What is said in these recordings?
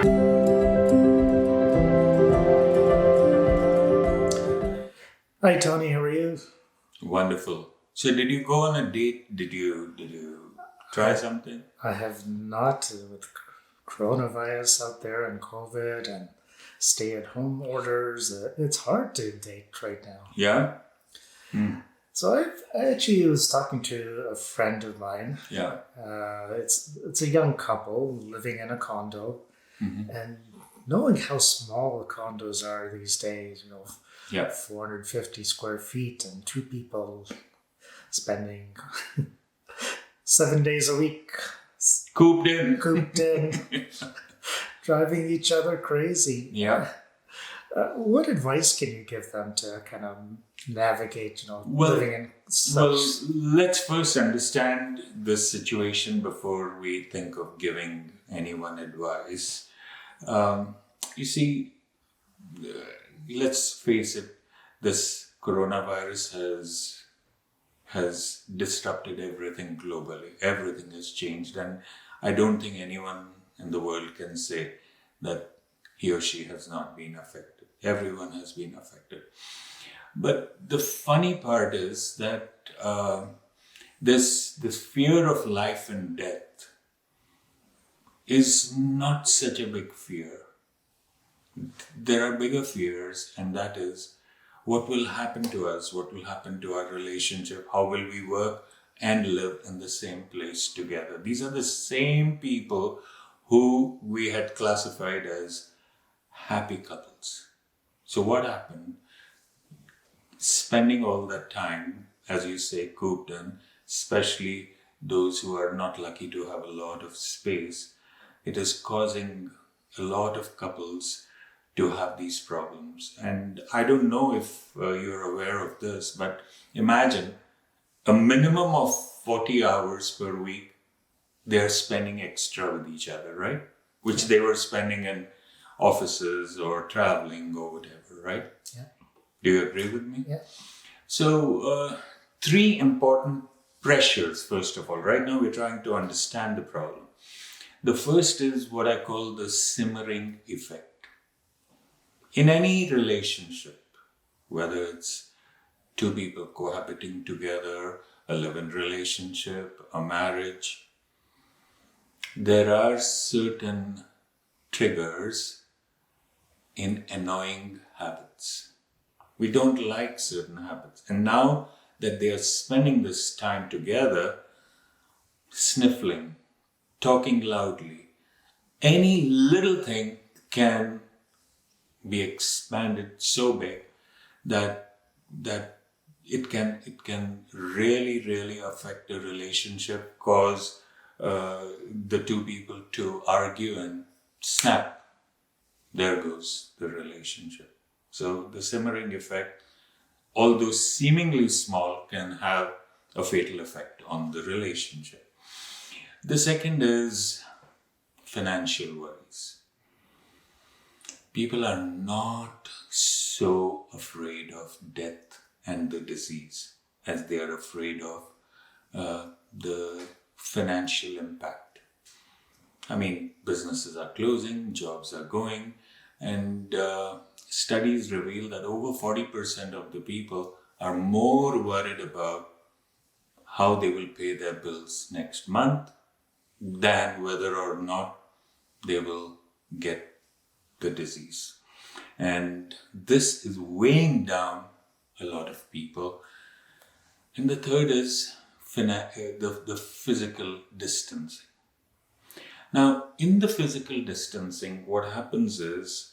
Hi Tony, how are you? Wonderful. So did you go on a date? Did you try something? I have not with coronavirus out there and COVID and stay-at-home orders. It's hard to date right now. Yeah? Hmm. So I actually was talking to a friend of mine. Yeah. It's a young couple living in a condo, and knowing how small condos are these days, Yeah. 450 square feet and two people spending 7 days a week Cooped in. cooped in, driving each other crazy. Yeah. What advice can you give them to kind of navigate, Well, living in Well, such? let's first understand the situation before we think of giving anyone advice. You see, let's face it, this coronavirus has disrupted everything globally. Everything has changed, and I don't think anyone in the world can say that he or she has not been affected. Everyone has been affected. But the funny part is that this fear of life and death is not such a big fear. There are bigger fears, and that is what will happen to us, what will happen to our relationship, how will we work and live in the same place together. These are the same people who we had classified as happy couples. So what happened? Spending all that time, as you say, cooped in, especially those who are not lucky to have a lot of space, it is causing a lot of couples to have these problems. And I don't know if you're aware of this, but imagine a minimum of 40 hours per week they're spending extra with each other, right? Which they were spending in offices or traveling or whatever, right? Yeah. Do you agree with me? Yeah. So, three important pressures, first of all. Right now, we're trying to understand the problem. The first is what I call the simmering effect. In any relationship, whether it's two people cohabiting together, a live-in relationship, a marriage, there are certain triggers in annoying habits. We don't like certain habits. And now that they are spending this time together, sniffling, talking loudly, any little thing can be expanded so big that it can really affect the relationship, cause the two people to argue and snap. There goes the relationship. So the simmering effect, although seemingly small, can have a fatal effect on the relationship. The second is financial worries. People are not so afraid of death and the disease as they are afraid of the financial impact. I mean, businesses are closing, jobs are going, and studies reveal that over 40% of the people are more worried about how they will pay their bills next month than whether or not they will get the disease. And this is weighing down a lot of people. And the third is the physical distancing. Now, in the physical distancing, what happens is,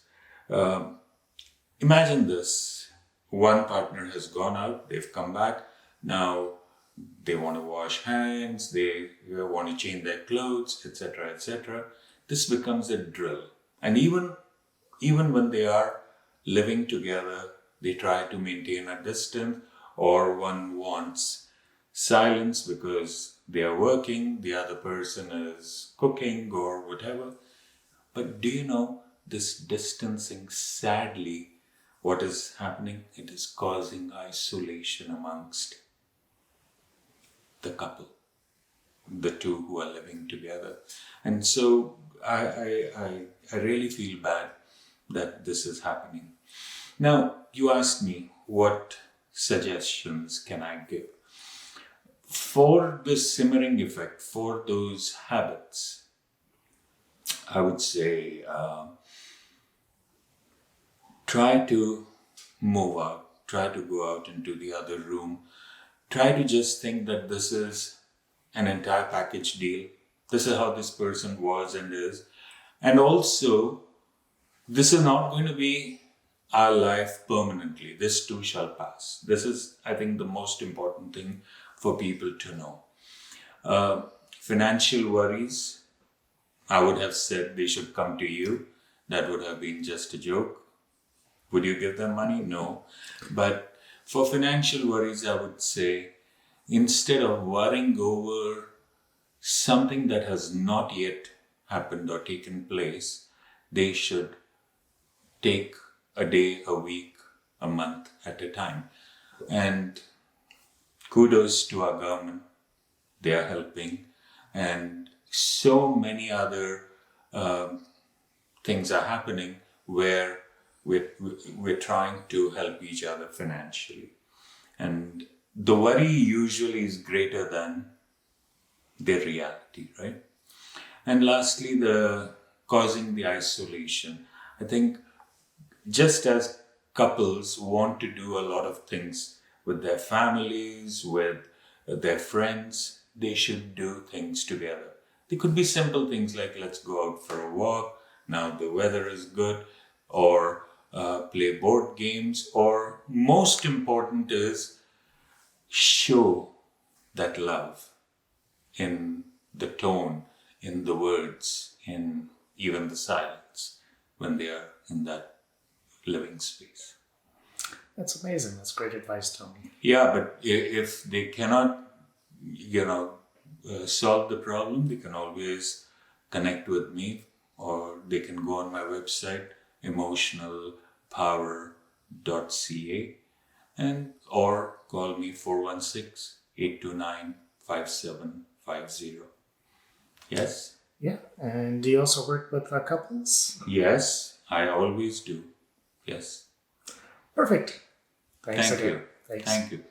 imagine this. One partner has gone out, they've come back. Now, they want to wash hands, they want to change their clothes, etc., etc. This becomes a drill. And even when they are living together, they try to maintain a distance, or one wants silence because they are working, the other person is cooking or whatever. But do you know this distancing, sadly, what is happening? It is causing isolation amongst the couple, the two who are living together. And so I I really feel bad that this is happening. Now, you asked me what suggestions can I give? For the simmering effect, for those habits, I would say try to move out, try to go out into the other room, try to just think that this is an entire package deal. This is how this person was and is. And also, this is not going to be our life permanently. This too shall pass. This is, I think, the most important thing for people to know. Financial worries, I would have said they should come to you. That would have been just a joke. Would you give them money? No. But for financial worries, I would say, instead of worrying over something that has not yet happened or taken place, they should take a day, a week, a month at a time. And kudos to our government. They are helping. And so many other things are happening where we're trying to help each other financially. And the worry usually is greater than the reality, right? And lastly, the causing the isolation. I think just as couples want to do a lot of things with their families, with their friends, they should do things together. They could be simple things like let's go out for a walk, now the weather is good, or play board games, or most important is show that love in the tone, in the words, in even the silence when they are in that living space. That's amazing. That's great advice, Tony. Yeah, but if they cannot, solve the problem, they can always connect with me, or they can go on my website, emotionalpower.ca, and or call me 416-829-5750. Yes? Yeah. And do you also work with couples? Yes, I always do. Yes. Perfect. Thanks Thank again. you. Thanks. Thank you.